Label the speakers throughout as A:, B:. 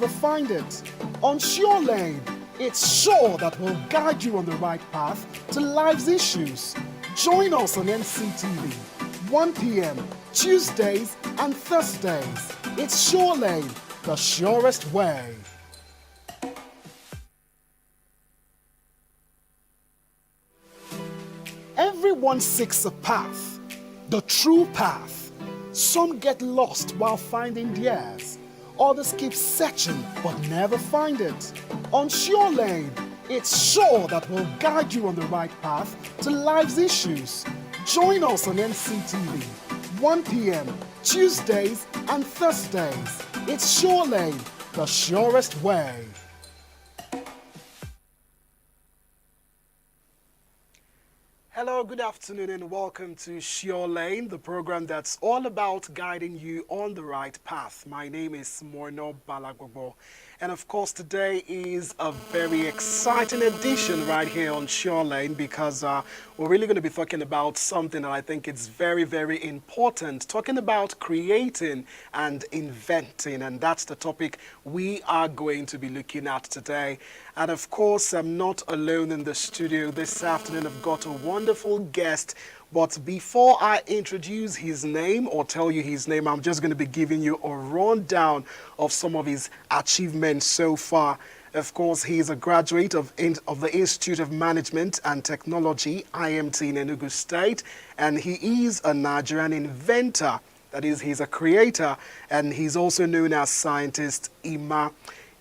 A: never find it. On Sure Lane, it's sure that we'll guide you on the right path to life's issues. Join us on NCTV, 1 p.m. Tuesdays and Thursdays. It's Sure Lane, the surest way. Everyone seeks a path, the true path. Some get lost while finding theirs. Others keep searching but never find it. On Sure Lane, it's sure that we'll guide you on the right path to life's issues. Join us on NCTV, 1 p.m. Tuesdays and Thursdays. It's Sure Lane, the surest way. Hello, good afternoon and welcome to Sure Lane, the program that's all about guiding you on the right path. My name is Emmanuel Obayagbona, and of course today is a very exciting edition right here on Sure Lane because we're really going to be talking about something that I think is very, very important, talking about creating and inventing, and that's the topic we are going to be looking at today. And of course, I'm not alone in the studio this afternoon. I've got a wonderful guest. But before I introduce his name or tell you his name, I'm just going to be giving you a rundown of some of his achievements so far. Of course, he is a graduate of the Institute of Management and Technology, IMT in Enugu State, and he is a Nigerian inventor. That is, he's a creator, and he's also known as scientist Ima.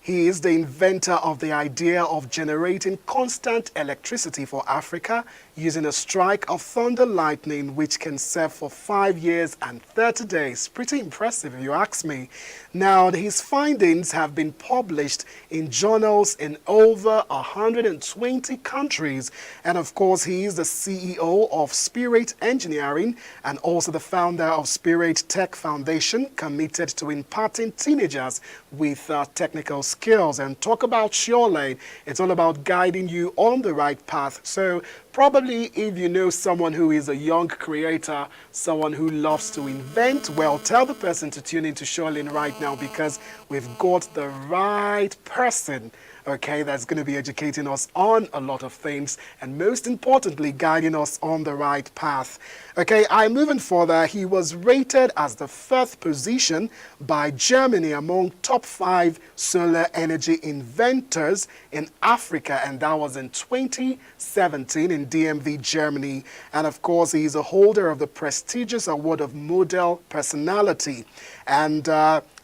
A: He is the inventor of the idea of generating constant electricity for Africa using a strike of thunder lightning which can serve for 5 years and 30 days. Pretty impressive if you ask me. Now, his findings have been published in journals in over 120 countries. And of course, he is the CEO of Spirit Engineering and also the founder of Spirit Tech Foundation, committed to imparting teenagers with technical skills. And talk about Sure Lane, it's all about guiding you on the right path. So probably if you know someone who is a young creator, someone who loves to invent, well, tell the person to tune into Sure Lane right now because we've got the right person, okay, that's going to be educating us on a lot of things and most importantly, guiding us on the right path. Okay, I'm moving further. He was rated as the 1st position by Germany among top 5 solar energy inventors in Africa, and that was in 2017 in DMV, Germany. And of course, he is a holder of the prestigious award of Model Personality and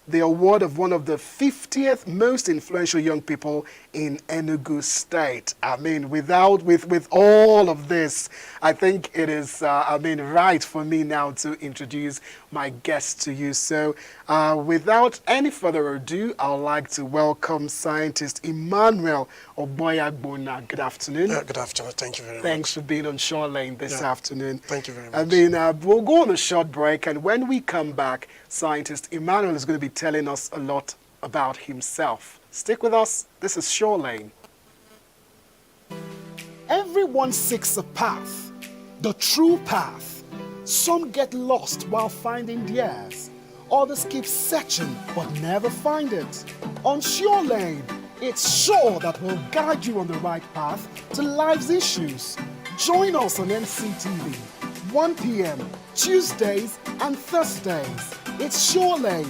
A: the award of one of the 50th most influential young people in Enugu State. I mean, with all of this, I think it is, right for me now to introduce my guest to you. So without any further ado, I'd like to welcome scientist Emmanuel Obayagbona. Good afternoon.
B: Good afternoon. Thank you very much.
A: Thanks for being on Sure Lane this afternoon.
B: Thank you very much.
A: I mean, we'll go on a short break, and when we come back, scientist Emmanuel is going to be telling us a lot about himself. Stick with us. This is Sure Lane. Everyone seeks a path, the true path. Some get lost while finding theirs. Others keep searching but never find it. On Sure Lane, it's sure that we'll guide you on the right path to life's issues. Join us on NCTV, 1 p.m. Tuesdays and Thursdays. It's Sure Lane.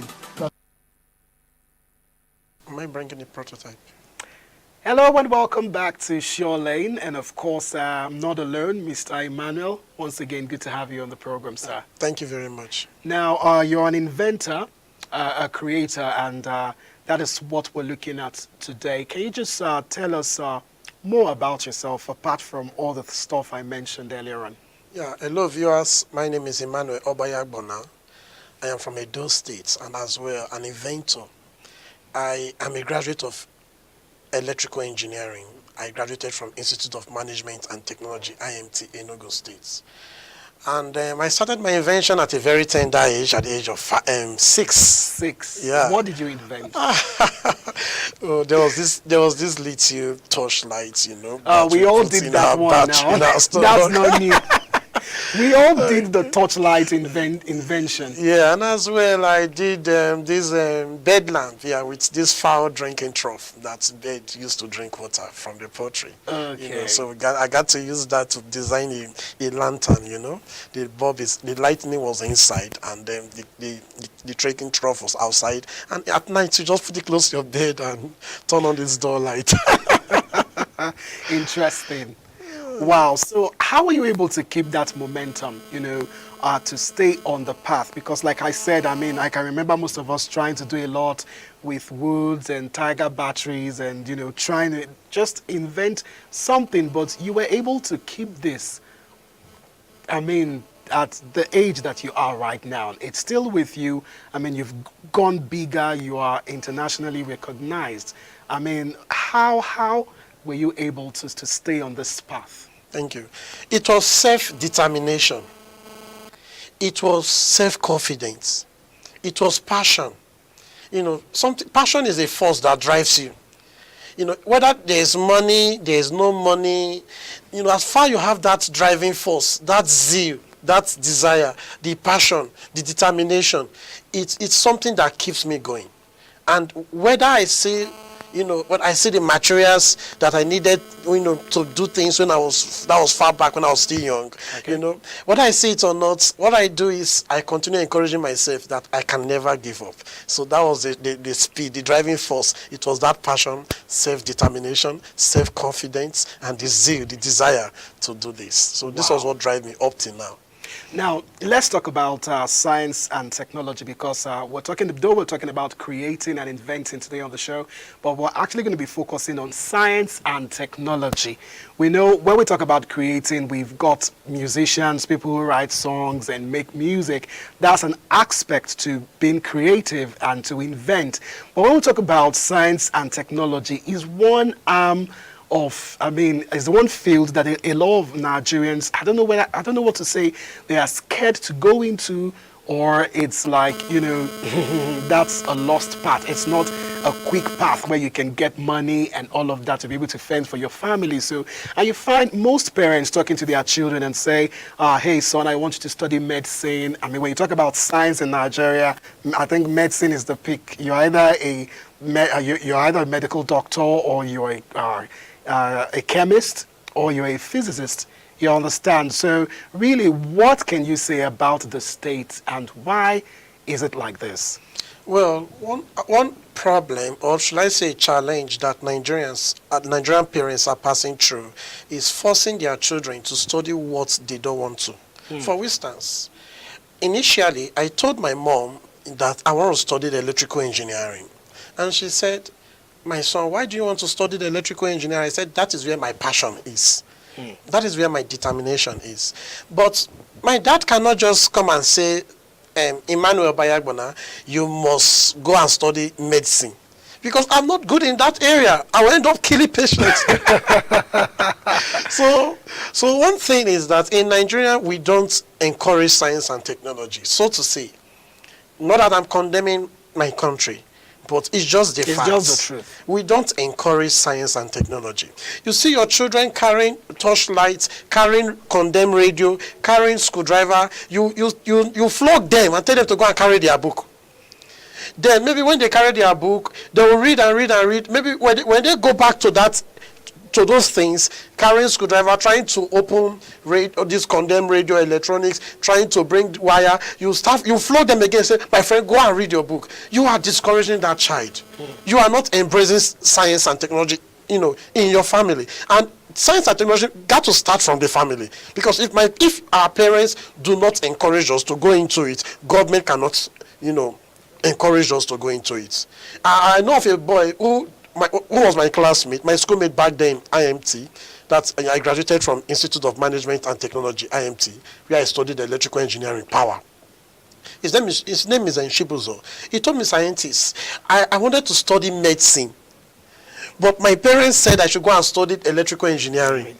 B: Am I bringing a prototype?
A: Hello and welcome back to Sure Lane. And of course, I'm not alone, Mr. Emmanuel. Once again, good to have you on the program, sir.
B: Thank you very much.
A: Now, you're an inventor, a creator, and that is what we're looking at today. Can you just tell us more about yourself, apart from all the stuff I mentioned earlier on?
B: Yeah, hello viewers. My name is Emmanuel Obayagbona. I am from Edo State and as well an inventor. I am a graduate of electrical engineering. I graduated from Institute of Management and Technology, IMT, Enugu State. And I started my invention at a very tender age, at the age of 6.
A: Yeah. What did you invent?
B: Oh, there was this little torchlight, you know.
A: We all did that one now. That's not new. We all did the torchlight invention.
B: Yeah, and as well, I did this bed lamp, yeah, with this foul drinking trough that bed used to drink water from the poultry.
A: Okay.
B: So I got to use that to design a lantern, the lightning was inside, and then the drinking trough was outside. And at night, you just put it close to your bed and turn on this door light.
A: Interesting. Wow. So how were you able to keep that momentum, to stay on the path? Because like I said, I can remember most of us trying to do a lot with woods and tiger batteries and, trying to just invent something, but you were able to keep this, at the age that you are right now. It's still with you. You've gone bigger. You are internationally recognized. How were you able to stay on this path?
B: Thank you. It was self-determination. It was self-confidence. It was passion. Passion is a force that drives you. Whether there's money, there's no money, as far you have that driving force, that zeal, that desire, the passion, the determination, it's something that keeps me going. And whether I see when I see the materials that I needed, to do things that was far back when I was still young,
A: okay.
B: Whether I see it or not, what I do is I continue encouraging myself that I can never give up. So that was the speed, the driving force. It was that passion, self-determination, self-confidence, and the zeal, the desire to do this. So this was what drives me up till now.
A: Now, let's talk about science and technology, because we're talking about creating and inventing today on the show, but we're actually going to be focusing on science and technology. We know when we talk about creating, we've got musicians, people who write songs and make music. That's an aspect to being creative and to invent. But when we talk about science and technology, is one is the one field that a lot of Nigerians, I don't know what to say, they are scared to go into, or it's like, that's a lost path. It's not a quick path where you can get money and all of that to be able to fend for your family. So, and you find most parents talking to their children and say, hey son, I want you to study medicine. When you talk about science in Nigeria, I think medicine is the pick. You're either a medical doctor, or you're a chemist, or you're a physicist. You understand? So really, what can you say about the state, and why is it like this?
B: Well, one problem, or should I say challenge, that Nigerian parents are passing through is forcing their children to study what they don't want to. For instance, initially I told my mom that I want to study the electrical engineering, and she said, my son, why do you want to study the electrical engineering? I said, that is where my passion is. That is where my determination is. But my dad cannot just come and say, Emmanuel Obayagbona, you must go and study medicine, because I'm not good in that area. I will end up killing patients. So one thing is that in Nigeria, we don't encourage science and technology, so to say. Not that I'm condemning my country, but it's just the facts.
A: It's just the truth.
B: We don't encourage science and technology. You see your children carrying torchlights, carrying condemned radio, carrying screwdriver. You flog them and tell them to go and carry their book. Then maybe when they carry their book, they will read and read and read. Maybe when they go back to those things, carrying screwdriver, trying to open this condemned radio electronics, trying to bring wire, you flog them again, say, my friend, go and read your book. You are discouraging that child. You are not embracing science and technology, in your family. And science and technology got to start from the family, because if our parents do not encourage us to go into it, government cannot, encourage us to go into it. I know of a boy who was my classmate, my schoolmate back then, IMT, that I graduated from Institute of Management and Technology, IMT, where I studied electrical engineering, power. His name is Nshibuzo. He told me, scientist, I wanted to study medicine, but my parents said I should go and study electrical engineering.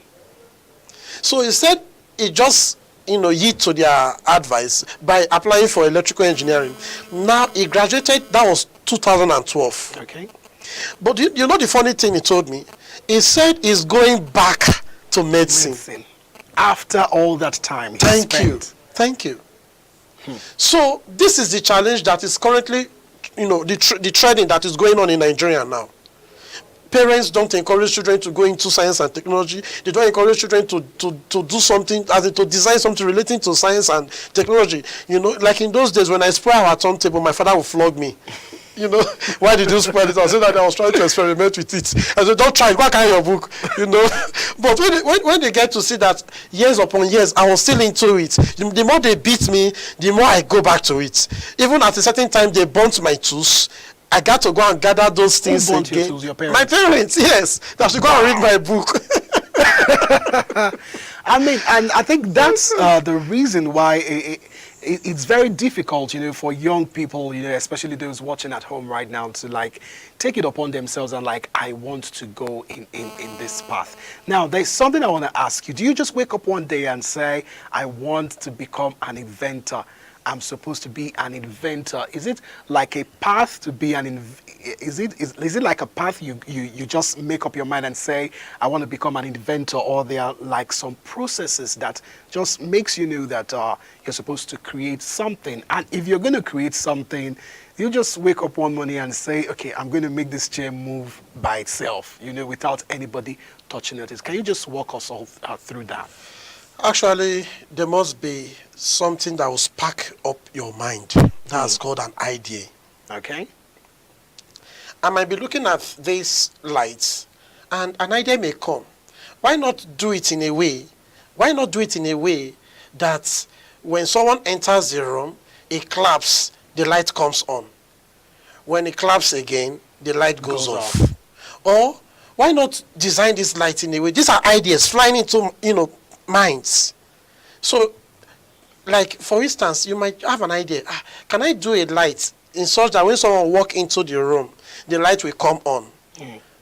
B: So he said he just yield to their advice by applying for electrical engineering. Now he graduated, that was 2012.
A: Okay.
B: But the funny thing he told me? He said he's going back to medicine.
A: after all that time he
B: Thank
A: spent.
B: you. Thank you. So this is the challenge that is currently, the trending that is going on in Nigeria now. Parents don't encourage children to go into science and technology. They don't encourage children to do something, as in to design something relating to science and technology. Like in those days when I spoil our turntable, my father would flog me. Why did you spoil it? I said that I was trying to experiment with it. I said, don't try it, go and carry your book. But when they get to see that years upon years, I was still into it, the more they beat me, the more I go back to it. Even at a certain time, they burnt my tools. I got to go and gather those things
A: Who burnt
B: again.
A: your tools, your parents?
B: My parents, yes. That should go and read my book.
A: I mean, and I think that's the reason why it's very difficult, for young people, especially those watching at home right now, to take it upon themselves and I want to go in this path. Now, there's something I want to ask you. Do you just wake up one day and say, I want to become an inventor? I'm supposed to be an inventor. Is it like a path to be is it like a path you just make up your mind and say, I want to become an inventor, or there are like some processes that just makes you know that you're supposed to create something? And if you're going to create something, you just wake up one morning and say, okay, I'm going to make this chair move by itself, without anybody touching it. Can you just walk us all through that?
B: Actually, there must be something that will spark up your mind. That's called an idea.
A: Okay.
B: I might be looking at these lights, and an idea may come. Why not do it in a way? Why not do it in a way that when someone enters the room, it claps, the light comes on. When it claps again, the light goes off. Or why not design this light in a way? These are ideas flying into, minds. So, like for instance, you might have an idea. Can I do a light in such that when someone walk into the room, the light will come on?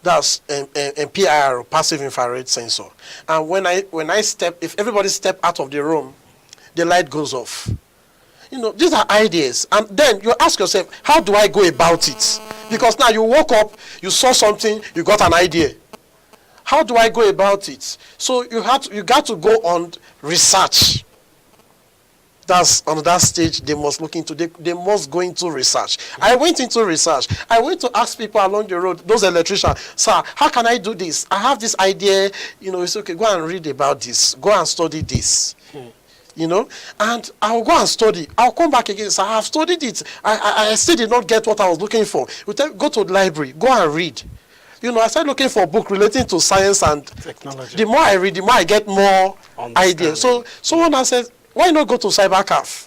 B: That's PIR, passive infrared sensor. And when I step, if everybody step out of the room, the light goes off. These are ideas. And then you ask yourself, how do I go about it? Because now you woke up, you saw something, you got an idea. How do I go about it? So you got to go on research. That's on that stage they must look into. They must go into research. I went into research. I went to ask people along the road, those electricians, sir, how can I do this? I have this idea. It's okay. Go and read about this. Go and study this. And I'll go and study. I'll come back again. So I have studied it. I still did not get what I was looking for. Go to the library. Go and read. I started looking for a book relating to science and technology. The more I read, the more I get more ideas. So someone has said, why not go to cybercaf?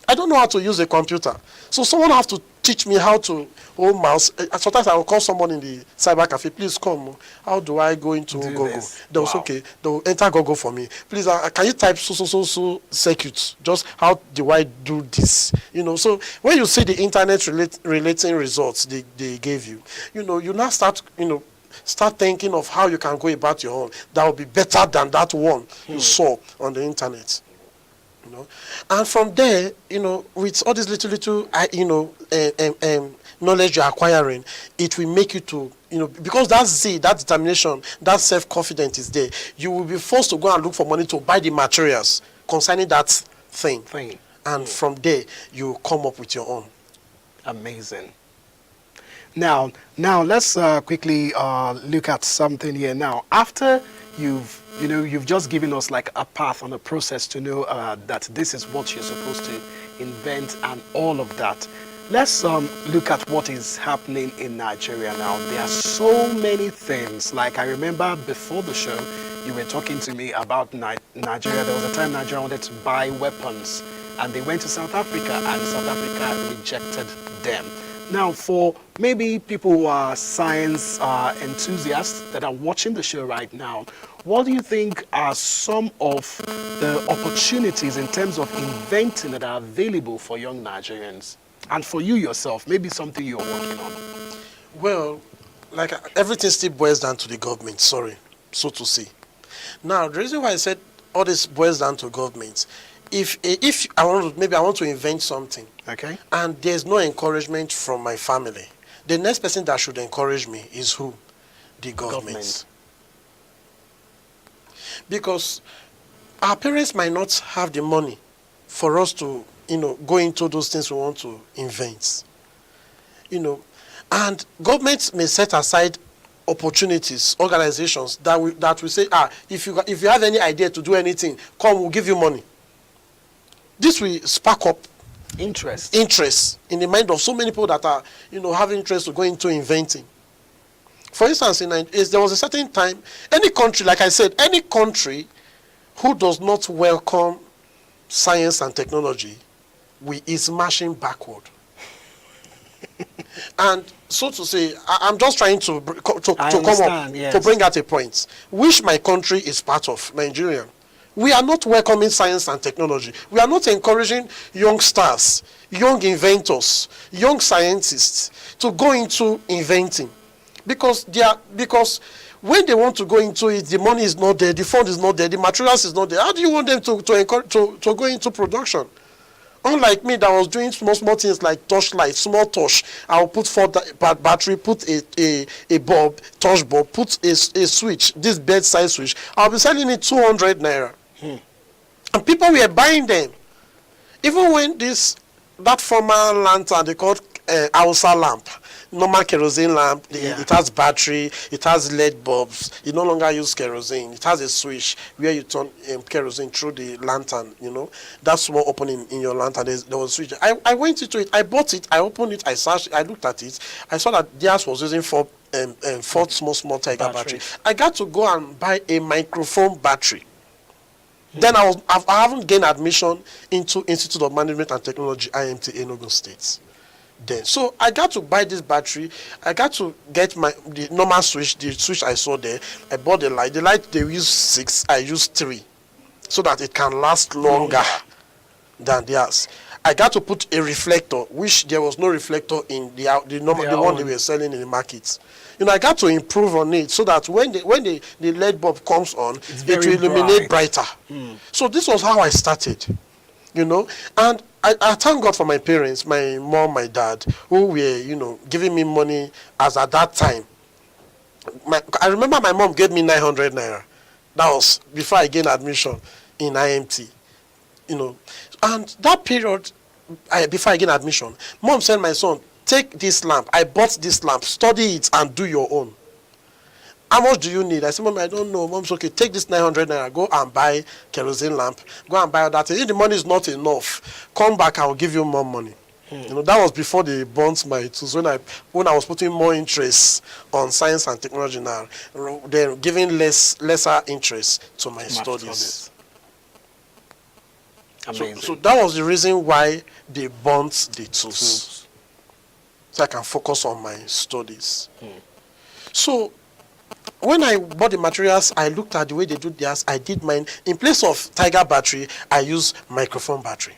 B: I don't know how to use a computer. So someone has to teach me how to hold mouse. Sometimes I will call someone in the cyber cafe, please come. How do I go into Google? They'll say, okay, they'll enter Google for me. Please, can you type so circuits? Just how do I do this? So when you see the internet relating results they gave you, you now start thinking of how you can go about your own. That will be better than that one you saw on the internet. And from there, with all this little, knowledge you're acquiring, it will make you to, because that zeal, that determination, that self-confidence is there. You will be forced to go and look for money to buy the materials concerning that thing. And from there, you come up with your own.
A: Amazing. Now let's quickly look at something here. Now, after you've just given us like a path on a process to know that this is what you're supposed to invent and all of that. Let's look at what is happening in Nigeria now. There are so many things. Like I remember before the show, you were talking to me about Nigeria. There was a time Nigeria wanted to buy weapons, and they went to South Africa, and South Africa rejected them. Now, for maybe people who are science enthusiasts that are watching the show right now, what do you think are some of the opportunities in terms of inventing that are available for young Nigerians? And for you yourself, maybe something you're working on?
B: Well, like everything still boils down to the government, so to say. Now, the reason why I said all this boils down to government, if I want to invent something,
A: okay,
B: and there's no encouragement from my family, the next person that should encourage me is who? The government. Because our parents might not have the money for us to, go into those things we want to invent. And governments may set aside opportunities, organizations that will say, if you have any idea to do anything, come, we'll give you money. This will spark up
A: interest
B: in the mind of so many people that are, have interest to go into inventing. For instance, there was a certain time, any country, like I said, any country who does not welcome science and technology is marching backward. And so to say, I'm just trying to bring out a point, which my country is part of, Nigeria. We are not welcoming science and technology. We are not encouraging young stars, young inventors, young scientists to go into inventing. Because when they want to go into it, the money is not there, the fund is not there, the materials is not there. How do you want them to go into production? Unlike me that was doing small things like torchlight, small torch, I'll put 4 battery, put a bulb, torch bulb, put a switch, this bedside switch. I'll be selling it 200 naira. And people were buying them. Even when that former lantern, they called Hausa lamp, normal kerosene lamp, it has battery, it has LED bulbs, you no longer use kerosene, it has a switch where you turn kerosene through the lantern, that small opening in your lantern, there was a switch. I went into it, I bought it, I opened it, I searched, I looked at it, I saw that theirs was using 4 small Tiger battery. I got to go and buy a microphone battery. Then I haven't gained admission into Institute of Management and Technology, IMT, Enugu State. Then, so I got to buy this battery. I got to get the normal switch, the switch I saw there. I bought the light. The light they use 6, I use 3, so that it can last longer than theirs. I got to put a reflector, which there was no reflector in the one they were selling in the market. I got to improve on it so that when the LED bulb comes on, it will illuminate brighter. So this was how I started, and I thank God for my parents, my mom, my dad, who were, giving me money as at that time. I remember my mom gave me 900 naira. That was before I gained admission in IMT, And that period, before I gained admission, mom said, my son, take this lamp. I bought this lamp. Study it and do your own. How much do you need? I said, Mom, I don't know. Mom's okay. Take this 900 naira. Go and buy kerosene lamp. Go and buy that. If the money is not enough, come back. I will give you more money. That was before they burnt my tools. When I was putting more interest on science and technology now, they're giving lesser interest to my studies.
A: Amazing.
B: So that was the reason why they burnt the tools. So I can focus on my studies. So when I bought the materials, I looked at the way they do theirs. I did mine. In place of Tiger battery, I used microphone battery.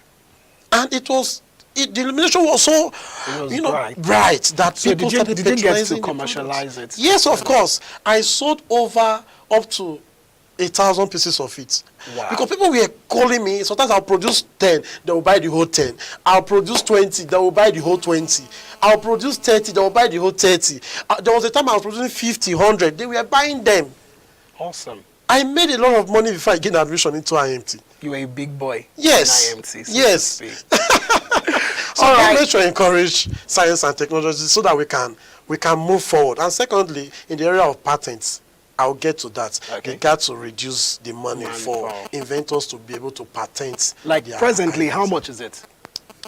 B: And the illumination was so, bright that
A: so
B: people started
A: did you get to
B: the
A: commercialize it?
B: Yes, of course. I sold over up to 1,000 pieces of it.
A: Wow.
B: Because people were calling me. Sometimes I'll produce 10, they will buy the whole 10. I'll produce 20, they will buy the whole 20. I'll produce 30, they will buy the whole 30. There was a time I was producing 50, 100. They were buying them.
A: Awesome.
B: I made a lot of money before I gained admission into IMT.
A: You were a big boy.
B: Yes.
A: In IMT.
B: Yes. So I made to encourage science and technology so that we can move forward. And secondly, in the area of patents, I'll get to that.
A: Okay.
B: They got to reduce the money for inventors to be able to patent.
A: Like presently,
B: ideas.
A: how much is it?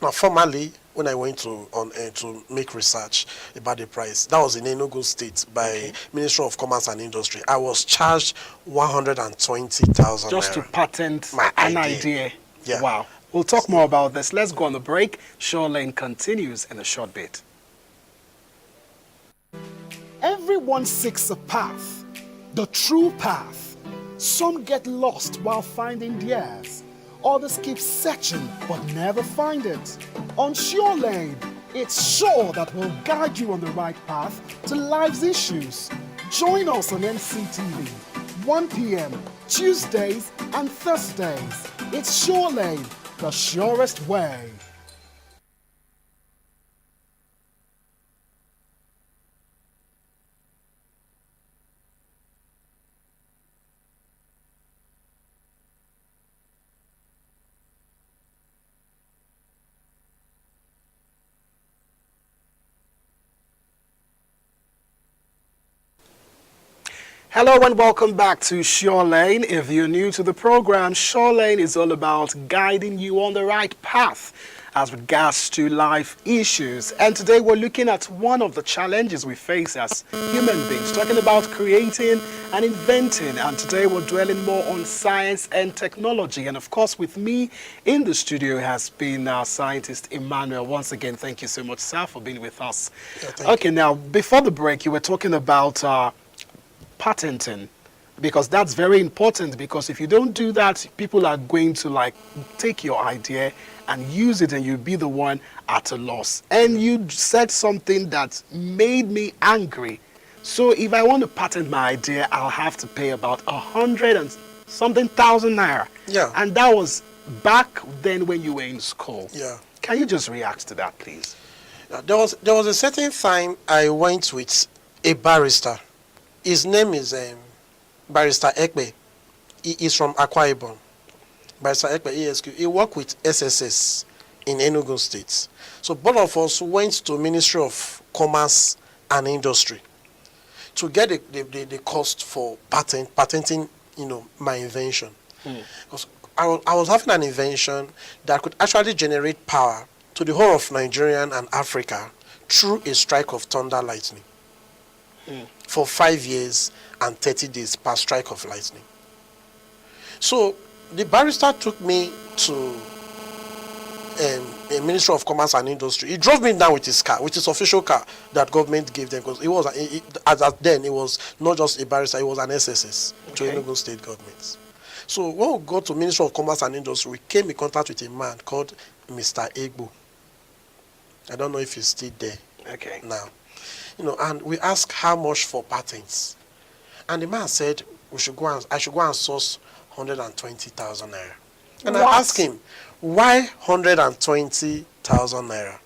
B: Now, formerly, when I went to make research about the price, that was in Enugu State by Ministry of Commerce and Industry. I was charged 120,000
A: just to patent an idea.
B: Yeah.
A: Wow. We'll talk more about this. Let's go on the break. Shore Lane continues in a short bit. Everyone seeks a path, the true path. Some get lost while finding theirs. Others keep searching but never find it. On Shore Lane, it's sure that will guide you on the right path to life's issues. Join us on NCTV, 1 p.m. Tuesdays and Thursdays. It's Shore Lane, the surest way. Hello and welcome back to Sure Lane. If you're new to the program, Sure Lane is all about guiding you on the right path as regards to life issues. And today we're looking at one of the challenges we face as human beings, talking about creating and inventing. And today we're dwelling more on science and technology. And of course, with me in the studio has been our scientist Emmanuel. Once again, thank you so much, sir, for being with us.
B: Yeah, thank you.
A: Now, before the break, you were talking about patenting, because that's very important, because if you don't do that, people are going to like take your idea and use it and you'll be the one at a loss. And you said something that made me angry. So if I want to patent my idea, I'll have to pay about 100 and something thousand naira.
B: Yeah.
A: And that was back then when you were in school.
B: Yeah.
A: Can you just react to that, please?
B: There was a certain time I went with a barrister. His name is Barrister Ekpe. He is from Akwa Ibom. Barrister Ekpe, ESQ. He worked with SSS in Enugu State. So both of us went to Ministry of Commerce and Industry to get the cost for patenting, my invention. Because I was having an invention that could actually generate power to the whole of Nigeria and Africa through a strike of thunder lightning. For 5 years and 30 days per strike of lightning. So the barrister took me to a Ministry of Commerce and Industry. He drove me down with his car, with his official car that government gave them, because then it was not just a barrister, it was an SSS to Enugu State government. So when we got to Ministry of Commerce and Industry, we came in contact with a man called Mr. Egbo. I don't know if he's still there now. And we asked how much for patents. And the man said I should go and source 120,000 naira. And I asked him, why 120,000 naira?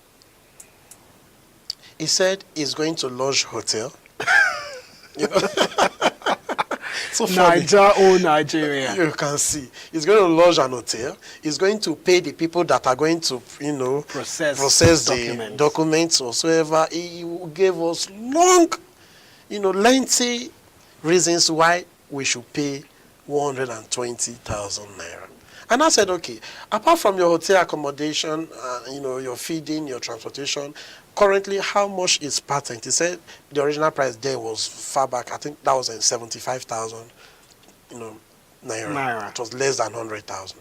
B: He said he's going to lodge hotel. So
A: Nigeria.
B: You can see. He's going to lodge an hotel. He's going to pay the people that are going to, process the documents whatsoever. He gave us long, lengthy reasons why we should pay 120,000 naira. And I said, okay, apart from your hotel accommodation, your feeding, your transportation, currently how much is patent? He said the original price there was far back, I think that was 75,000, naira. It was less than 100,000.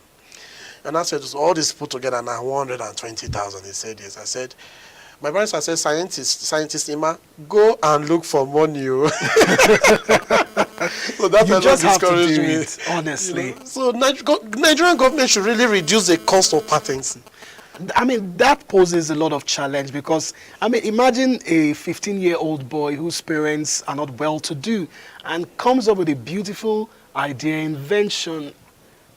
B: And I said, so all this put together now 120,000. He said yes. I said, my brother said, scientist Ima, go and look for money. So that
A: you just have to do
B: me.
A: it, honestly.
B: So Nigerian government should really reduce the cost of patents.
A: I mean, that poses a lot of challenge, because, imagine a 15-year-old boy whose parents are not well-to-do and comes up with a beautiful idea, invention.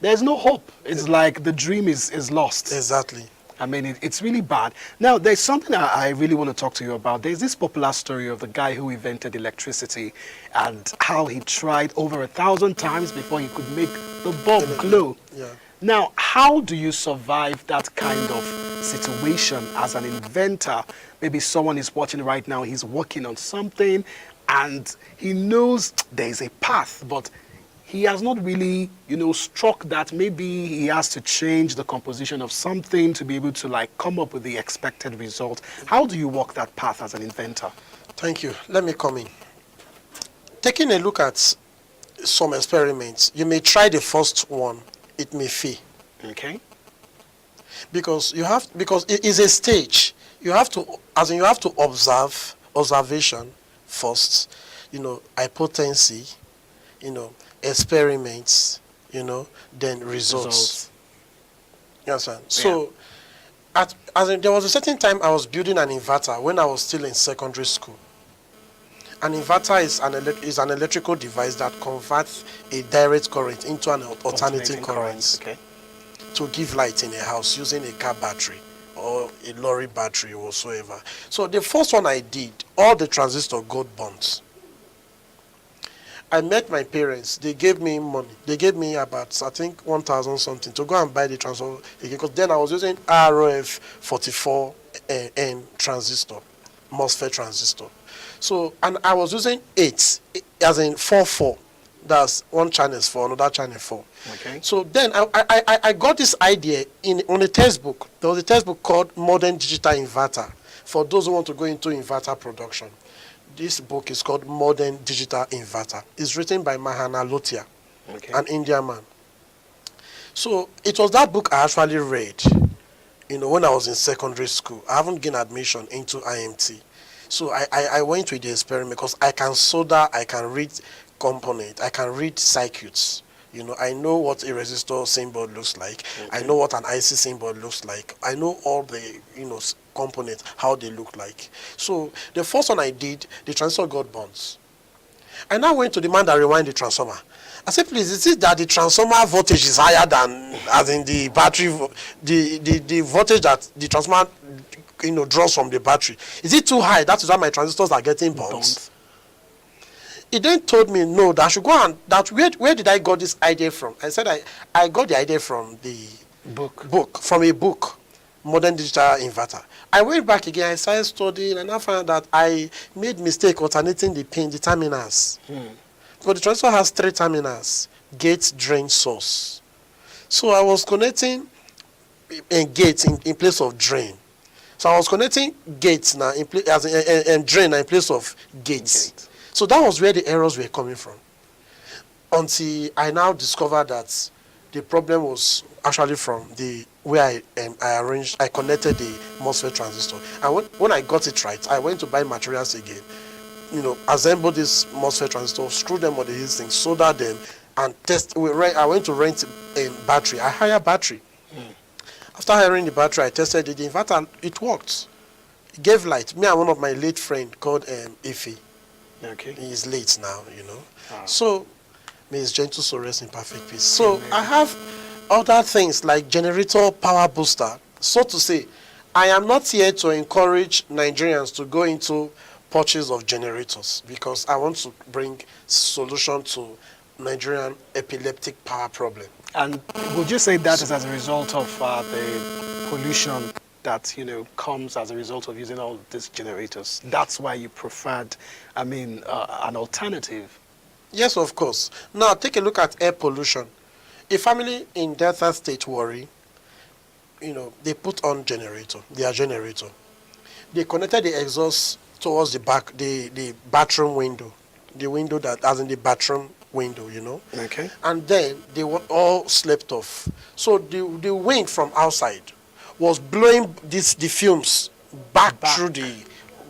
A: There's no hope. It's like the dream is lost.
B: Exactly.
A: It's really bad. Now, there's something I really want to talk to you about. There's this popular story of the guy who invented electricity and how he tried over 1,000 times before he could make the bulb glow.
B: Yeah.
A: Now, how do you survive that kind of situation as an inventor? Maybe someone is watching right now, he's working on something and he knows there's a path, but he has not really, struck that. Maybe he has to change the composition of something to be able to come up with the expected result. How do you walk that path as an inventor?
B: Thank you. Let me come in. Taking a look at some experiments, you may try the first one, it may fail.
A: Okay.
B: Because it is a stage. You have to observation first, hypothesis, experiments, then results. You understand? So, there was a certain time I was building an inverter when I was still in secondary school. An inverter is an electrical device that converts a direct current into an alternating current to give light in a house using a car battery or a lorry battery or whatsoever. So the first one I did, all the transistors got burnt. I met my parents. They gave me money. They gave me about, I think, 1,000 something to go and buy the transistor. Because then I was using RF 44N transistor, MOSFET transistor. So, and I was using 8, as in 4. That's one channel is 4, another channel 4.
A: Okay.
B: So then I got this idea on a textbook. There was a textbook called Modern Digital Inverter for those who want to go into inverter production. This book is called Modern Digital Inverter. It's written by Mahana Lotia,
A: Okay.
B: an Indian man. So it was that book I actually read, when I was in secondary school. I haven't gained admission into IMT. So I went with the experiment because I can solder, I can read component, I can read circuits. I know what a resistor symbol looks like. Okay. I know what an IC symbol looks like. I know all the, components, how they look like. So the first one I did, the transistor got burnt. I now went to the man that rewind the transformer. I said, please, is it that the transformer voltage is higher than, as in the battery, the voltage that the transformer, draws from the battery? Is it too high? That is why my transistors are getting burnt. He then told me, no, that I should go and, where did I got this idea from? I said, I got the idea from the from a book, Modern Digital Inverter. I went back again, I started studying, and I found that I made mistake alternating the pin, the terminals. But the transistor has 3 terminals, gate, drain, source. So I was connecting a gate in place of drain. So I was connecting gates now and drain in place of gates. So that was where the errors were coming from. Until I now discovered that the problem was actually from the way I connected the MOSFET transistor. And when I got it right, I went to buy materials again. Assemble this MOSFET transistor, screw them on these things, solder them, and test. I went to rent a battery. I hired battery. After hiring the battery, I tested it. The inverter, it worked. It gave light. Me and one of my late friend called Ife.
A: Okay.
B: He is late now, So, may his gentle soul rest in perfect peace. So, I have other things like generator, power booster. So to say, I am not here to encourage Nigerians to go into purchase of generators because I want to bring solution to Nigerian epileptic power problem.
A: And would you say that is as a result of the pollution that comes as a result of using all these generators? That's why you preferred, an alternative.
B: Yes, of course. Now take a look at air pollution. A family in Delta State, Warri, they put on their generator. They connected the exhaust towards the back, the bathroom window, the window that, as in the bathroom window,
A: Okay.
B: And then they were all slept off. So the wind from outside was blowing the fumes back through the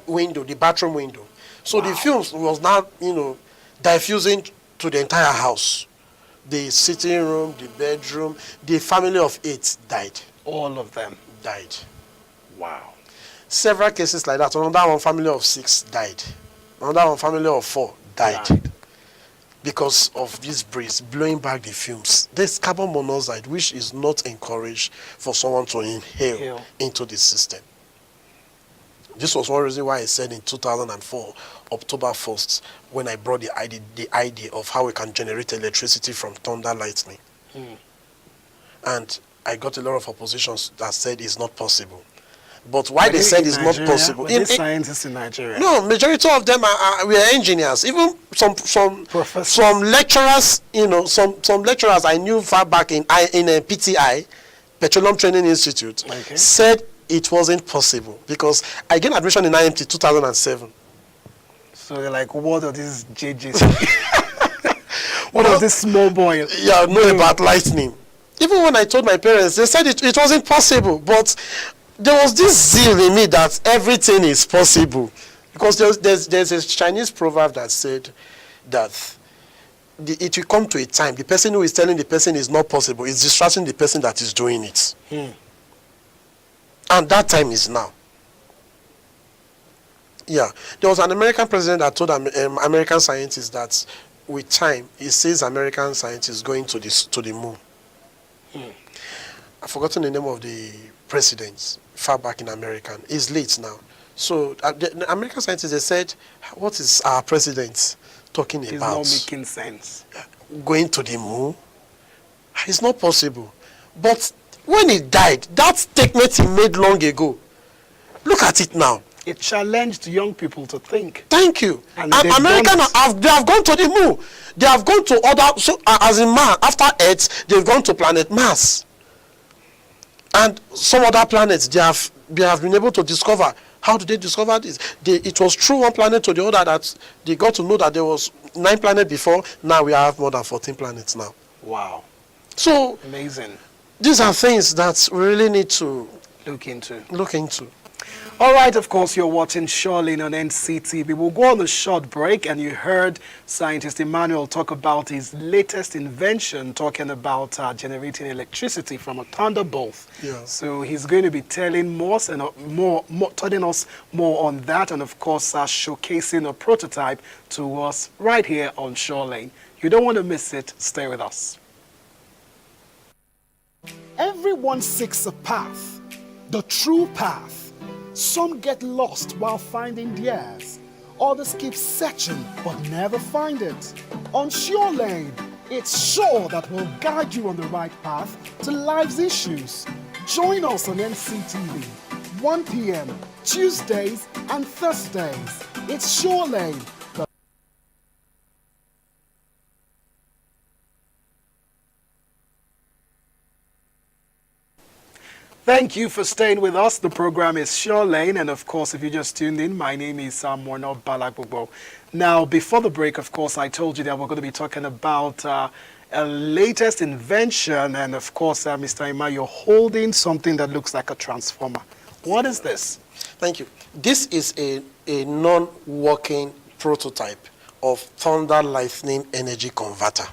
B: window, the bathroom window. So the fumes was now, diffusing to the entire house. The sitting room, the bedroom, the family of 8 died.
A: All of them
B: died.
A: Wow.
B: Several cases like that. Another one family of 6 died. Another one family of 4 died. Because of this breeze blowing back the fumes. There's carbon monoxide, which is not encouraged for someone to inhale into the system. This was one reason why I said in 2004, October 1st, when I brought the idea of how we can generate electricity from thunder lightning. And I got a lot of oppositions that said it's not possible. But why they said it's not possible?
A: Were scientists in Nigeria?
B: No, majority of them we are engineers. Even some lecturers, some lecturers I knew far back in a PTI, Petroleum Training Institute, said it wasn't possible because I gained admission in IMT 2007.
A: So they're like, what are these JJs? What are this small boy?
B: Yeah, know about lightning. Even when I told my parents, they said it wasn't possible, but there was this zeal in me that everything is possible. Because there's a Chinese proverb that said that it will come to a time, the person who is telling the person is not possible is distracting the person that is doing it. And that time is now. Yeah. There was an American president that told American scientists that with time, he sees American scientists going to the moon. I've forgotten the name of the president far back in America. He's late now. So the American scientists, they said, what is our president talking about?
A: It's not making sense.
B: Going to the moon? It's not possible. But when he died, that statement he made long ago, look at it now.
A: It challenged young people to think.
B: Thank you.
A: And
B: And
A: they've
B: American
A: done it.
B: they have gone to the moon. They have gone to other, so as in Mars, after Earth, they've gone to planet Mars. And some other planets they have been able to discover. How did they discover this? It was through one planet to the other that they got to know that there was 9 planets before. Now we have more than 14 planets now.
A: Wow.
B: So
A: Amazing.
B: these are things that we really need to
A: Look into.
B: look into.
A: All right, of course, you're watching Shoreline on NCTV. We'll go on a short break, and you heard scientist Emmanuel talk about his latest invention, talking about generating electricity from a thunderbolt.
B: Yeah.
A: So he's going to be telling us and telling us more on that, and of course, showcasing a prototype to us right here on Shoreline. You don't want to miss it. Stay with us. Everyone seeks a path, the true path. Some get lost while finding theirs. Others keep searching but never find it. On Shoreline, it's sure that will guide you on the right path to life's issues. Join us on NCTV, 1 p.m. Tuesdays and Thursdays. It's Shoreline. Thank you for staying with us. The program is Shoreline, and of course, if you just tuned in, my name is Emmanuel Obayagbona. Now, before the break, of course, I told you that we're going to be talking about a latest invention, and of course, Mr. Emma, you're holding something that looks like a transformer. What is this?
B: Thank you. This is a non-working prototype of Thunder Lightning Energy Converter.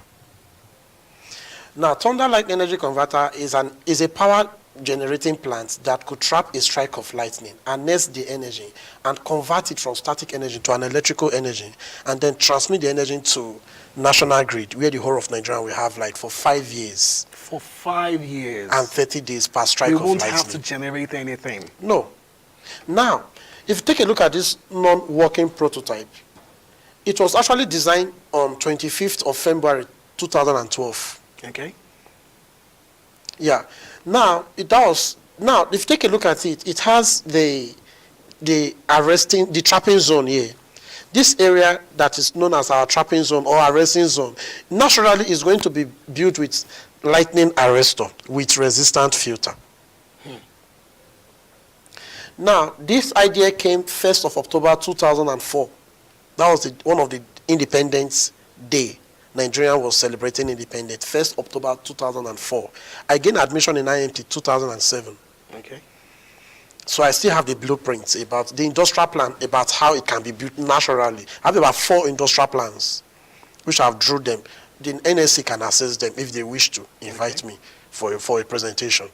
B: Now, Thunder Lightning Energy Converter is a power generating plant that could trap a strike of lightning, harness the energy, and convert it from static energy to an electrical energy, and then transmit the energy to national grid, where the whole of Nigeria will have light for 5 years.
A: For 5 years.
B: And 30 days per strike of lightning.
A: We won't have to generate anything.
B: No. Now, if you take a look at this non-working prototype, it was actually designed on 25th of February 2012.
A: Okay.
B: Yeah. Now, if you take a look at it, it has the trapping zone here. This area that is known as our trapping zone or arresting zone, naturally is going to be built with lightning arrestor with resistant filter. Now, this idea came 1st of October 2004. That was one of the Independence Day. Nigeria was celebrating independence, 1st October 2004. I gained admission in IMT 2007.
A: Okay.
B: So I still have the blueprints about the industrial plan, about how it can be built naturally. I have about 4 industrial plans, which I've drew them. The NSC can access them if they wish to invite me for a presentation.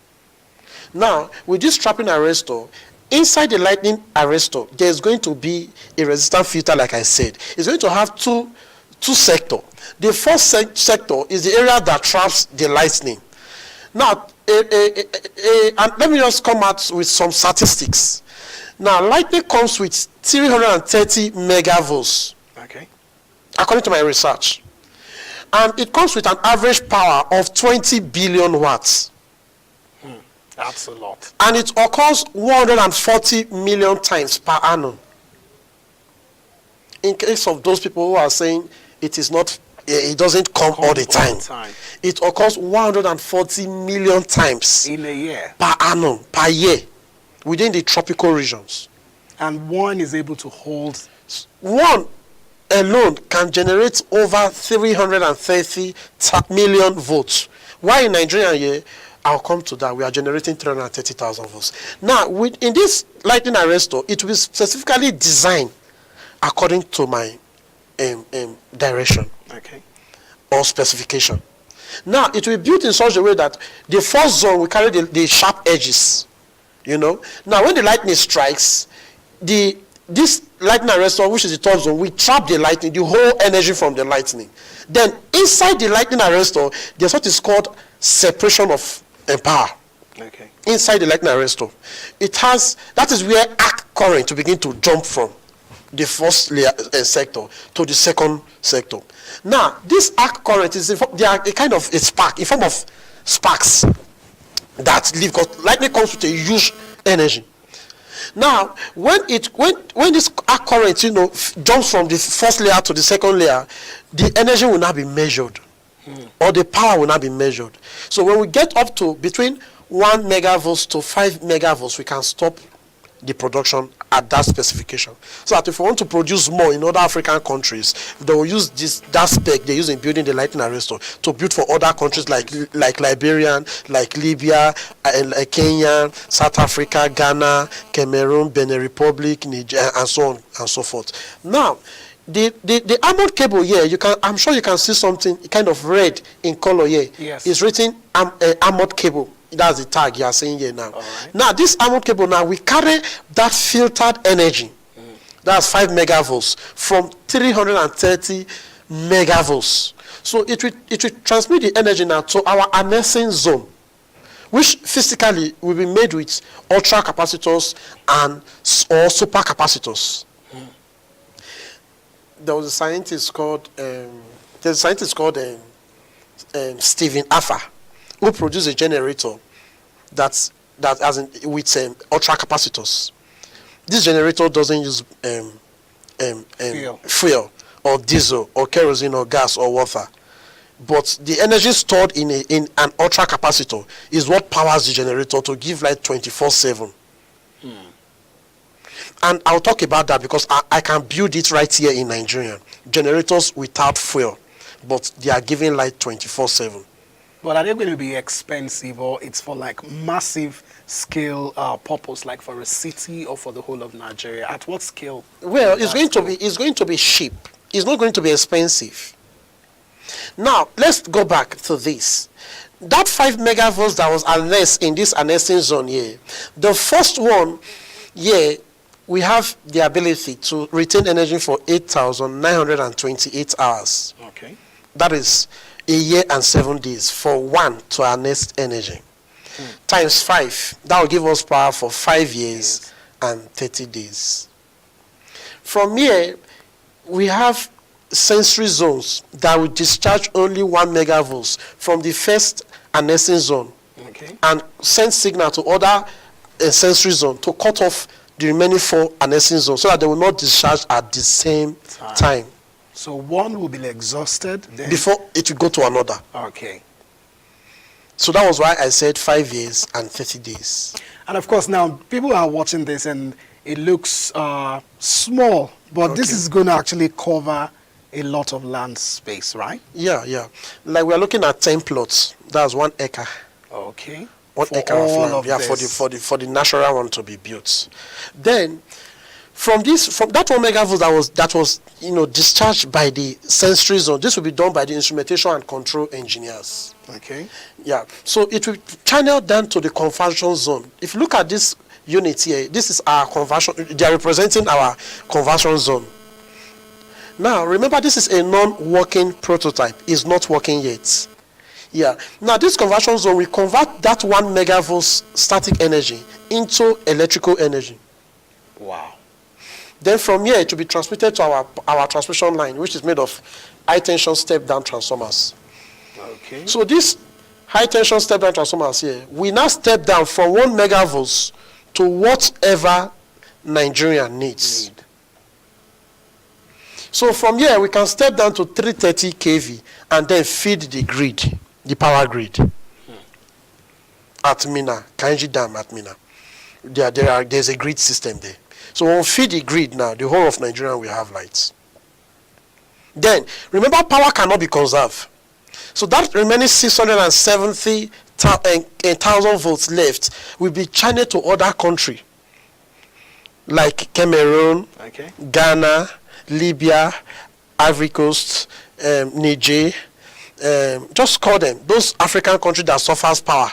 B: Now, with this trapping arrestor, inside the lightning arrestor, there's going to be a resistant filter, like I said. It's going to have two sectors. The first sector is the area that traps the lightning. Now, and let me just come out with some statistics. Now, lightning comes with 330 megavolts.
A: Okay.
B: According to my research. And it comes with an average power of 20 billion watts.
A: That's a lot.
B: And it occurs 140 million times per annum. In case of those people who are saying it doesn't come all the time. It occurs 140 million times
A: in a year.
B: Per annum, per year, within the tropical regions.
A: And one is able to hold.
B: One alone can generate over 330 million volts. Why in Nigeria here, I'll come to that, we are generating 330,000 volts. Now, in this lightning arrestor, it will be specifically designed according to my direction.
A: Okay.
B: Or specification. Now, it will be built in such a way that the first zone will carry the sharp edges. You know. Now, when the lightning strikes, this lightning arrestor, which is the third zone, will trap the lightning, the whole energy from the lightning. Then, inside the lightning arrestor, there's what is called separation of power.
A: Okay.
B: Inside the lightning arrestor, that is where arc current to begin to jump from the first layer, sector to the second sector. Now, this arc current they are a kind of a spark, in form of sparks that leave, because lightning comes with a huge energy. Now, when this arc current, jumps from the first layer to the second layer, the energy will not be measured, or the power will not be measured. So when we get up to between 1 megavolts to 5 megavolts, we can stop the production at that specification. So that if we want to produce more in other African countries, they will use that spec they use in building the lightning arrestor to build for other countries like Liberian, like Libya, like Kenya, South Africa, Ghana, Cameroon, Benin Republic, Niger, and so on and so forth. Now, the armored cable here, I'm sure you can see something kind of red in color here.
A: Yes.
B: It's written armored cable. That's the tag you are seeing here now.
A: Right.
B: Now, this armored cable now, we carry that filtered energy. That's 5 megavolts from 330 megavolts. So it will transmit the energy now to our harnessing zone, which physically will be made with ultra capacitors or super capacitors. There was a scientist called Stephen Alpha, who produced a generator with ultra capacitors. This generator doesn't use fuel or diesel or kerosene or gas or water, but the energy stored in an ultra capacitor is what powers the generator to give light 24/7. And I'll talk about that because I can build it right here in Nigeria. Generators without fuel, but they are giving light 24/7.
A: But are they going to be expensive, or it's for like massive scale purpose, like for a city or for the whole of Nigeria? At what scale?
B: Well, it's going to be cheap. It's not going to be expensive. Now, let's go back to this. That 5 megavolts that was harnessed in this harnessing zone here, the first one here, we have the ability to retain energy for 8,928 hours.
A: Okay.
B: That is a year and 7 days for one to harness energy. Times 5, that will give us power for 5 years and 30 days. From here, we have sensory zones that will discharge only 1 megavolts from the first harnessing zone, and send signal to other sensory zone to cut off the remaining 4 harnessing zones so that they will not discharge at the same time.
A: So one will be exhausted
B: before it will go to another.
A: Okay.
B: So that was why I said 5 years and 30 days.
A: And of course, now people are watching this and it looks small, but this is going to actually cover a lot of land space, right?
B: Yeah. Like we're looking at 10 plots. That's 1 acre.
A: Okay.
B: 1 acre of land. Yeah, for the natural one to be built. Then from that 1 megavolts that was discharged by the sensory zone, this will be done by the instrumentation and control engineers.
A: Okay.
B: Yeah. So it will channel down to the conversion zone. If you look at this unit here, this is our conversion. They are representing our conversion zone. Now remember, this is a non-working prototype. It's not working yet. Yeah. Now this conversion zone will convert that 1 megavolts static energy into electrical energy.
A: Wow.
B: Then from here, it will be transmitted to our transmission line, which is made of high-tension step-down transformers.
A: Okay.
B: So this high-tension step-down transformers here, we now step down from 1 megavolts to whatever Nigeria needs. So from here, we can step down to 330 kV and then feed the grid, the power grid. At Mina, Kainji Dam at Mina. There's a grid system there. So when we feed the grid now, the whole of Nigeria will have lights. Then, remember, power cannot be conserved. So that remaining 670,000 volts left will be channeled to other countries like Cameroon, Ghana, Libya, Ivory Coast, Niger. Just call them those African countries that suffers power.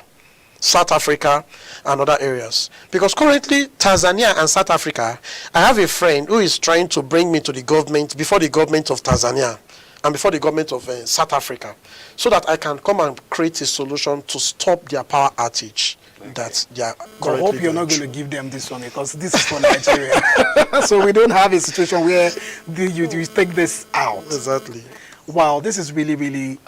B: South Africa and other areas. Because currently, Tanzania and South Africa, I have a friend who is trying to bring me to the government, before the government of Tanzania and before the government of South Africa, so that I can come and create a solution to stop their power outage that they are currently.
A: I hope you're not going to give them this one, because this is for Nigeria. So we don't have a situation where you take this out.
B: Exactly.
A: Wow, this is really, really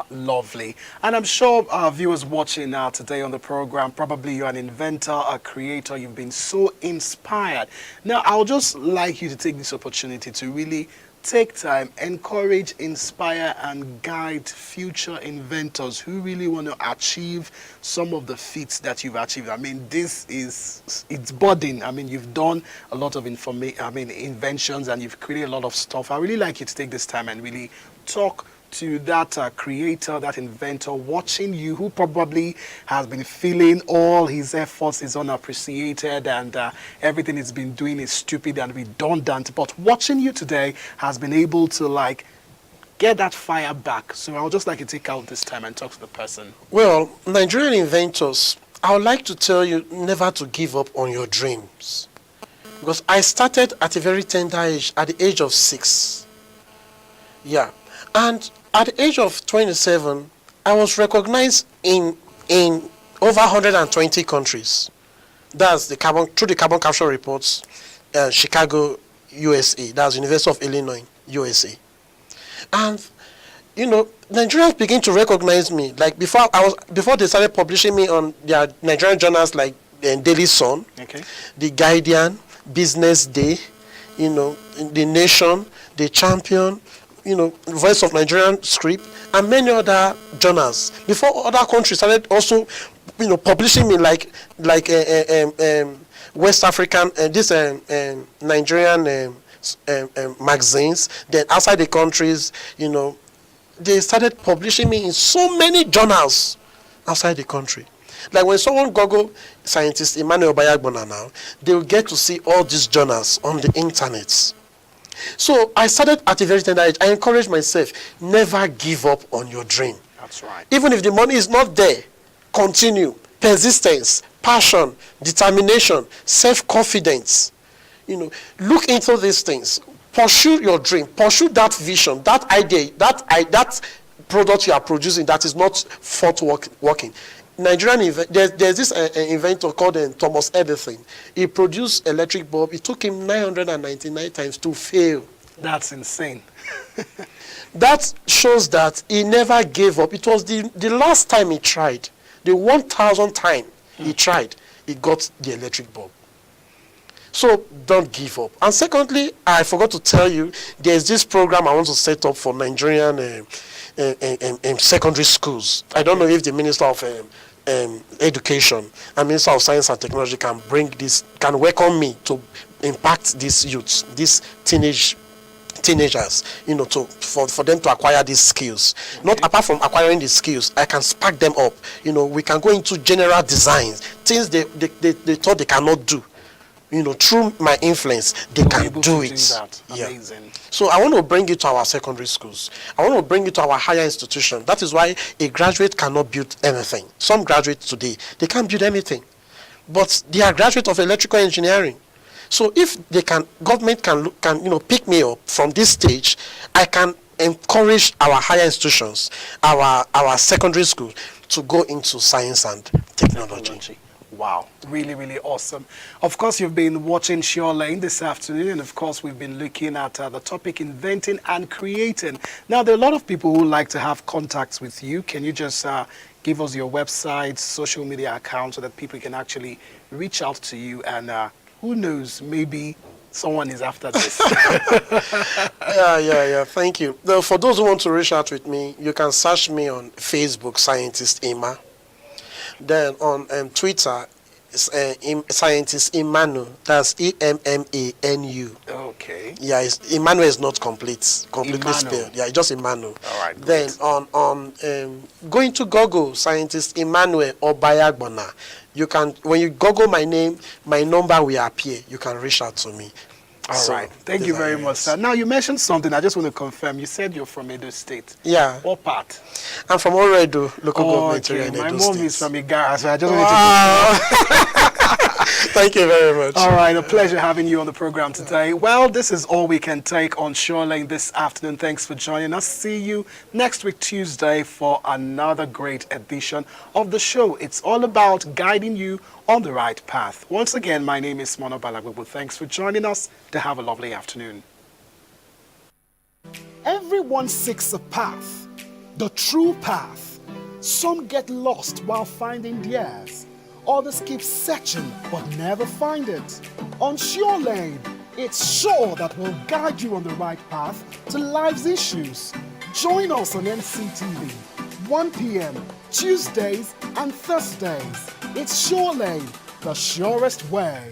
A: lovely. And I'm sure viewers watching today on the program, probably you're an inventor, a creator, you've been so inspired. Now, I'll just like you to take this opportunity to really take time, encourage, inspire, and guide future inventors who really want to achieve some of the feats that you've achieved. I mean, it's budding. I mean, you've done a lot of inventions, and you've created a lot of stuff. I really like you to take this time and really talk to that creator, that inventor watching you, who probably has been feeling all his efforts is unappreciated, and everything he's been doing is stupid and redundant, but watching you today has been able to like get that fire back. So I would just like to take out this time and talk to the person.
B: Well, Nigerian inventors, I would like to tell you never to give up on your dreams. Because I started at a very tender age, at the age of 6. Yeah. And at the age of 27, I was recognized in over 120 countries. That's through the carbon capture reports, Chicago, USA. That's University of Illinois, USA. And Nigerians begin to recognize me. Like before they started publishing me on their Nigerian journals like Daily Sun,
A: Okay.
B: The Guardian, Business Day, The Nation, The Champion, Voice of Nigerian Script, and many other journals. Before other countries started also, publishing me like West African Nigerian magazines. Then outside the countries, they started publishing me in so many journals outside the country. Like when someone Google scientist Emmanuel Obayagbona now, they will get to see all these journals on the internet. So I started at a very tender age. I encourage myself, never give up on your dream.
A: That's right.
B: Even if the money is not there, continue. Persistence, passion, determination, self-confidence. Look into these things. Pursue your dream. Pursue that vision, that idea, that product you are producing that is not working. There's this inventor called Thomas Edison. He produced electric bulb. It took him 999 times to fail.
A: That's insane.
B: That shows that he never gave up. It was the last time he tried, the 1,000th time he tried, he got the electric bulb. So don't give up. And secondly, I forgot to tell you, there's this program I want to set up for Nigerian secondary schools. I don't know if the Minister of Education and Minister of Science and Technology can welcome me to impact these youths, these teenagers, for them to acquire these skills. Okay. Not apart from acquiring the skills, I can spark them up. We can go into general designs, things they thought they cannot do. Through my influence, they can do it.
A: Amazing.
B: Yeah. So I want to bring it to our secondary schools. I want to bring it to our higher institution. That is why a graduate cannot build anything. Some graduates today, they can't build anything. But they are graduates of electrical engineering. So if government can pick me up from this stage, I can encourage our higher institutions, our secondary schools to go into science and technology.
A: Wow, really, really awesome. Of course, you've been watching Sure Lane this afternoon, and of course, we've been looking at the topic inventing and creating. Now, there are a lot of people who like to have contacts with you. Can you just give us your website, social media account, so that people can actually reach out to you, and who knows, maybe someone is after this.
B: Yeah. Thank you. Now, for those who want to reach out with me, you can search me on Facebook, Scientist Emma. Then on Twitter, Scientist Emmanuel. That's EMMANU.
A: Okay.
B: Yeah, Emmanuel is not completely
A: Emmanuel.
B: spelled. Yeah, it's just Emmanuel.
A: All right.
B: Then
A: great.
B: on going to Google, Scientist Emmanuel Obayagbona. You can, when you Google my name, my number will appear. You can reach out to me.
A: All right. Thank you very much, sir. Now, you mentioned something. I just want to confirm. You said you're from Edo State.
B: Yeah.
A: What part?
B: I'm from Oredo, local government area in
A: My
B: Edo
A: mom
B: State.
A: is from Igara, so I just wanted to
B: Thank you very much.
A: All right, a pleasure having you on the program today. Well, this is all we can take on Sure Lane this afternoon. Thanks for joining us. See you next week, Tuesday, for another great edition of the show. It's all about guiding you on the right path. Once again, my name is Emmanuel Obayagbona. Thanks for joining us. To have a lovely afternoon. Everyone seeks a path, the true path. Some get lost while finding theirs. Others keep searching but never find it. On Sure Lane, it's sure that will guide you on the right path to life's issues. Join us on NCTV, 1 p.m. Tuesdays and Thursdays. It's Sure Lane, the surest way.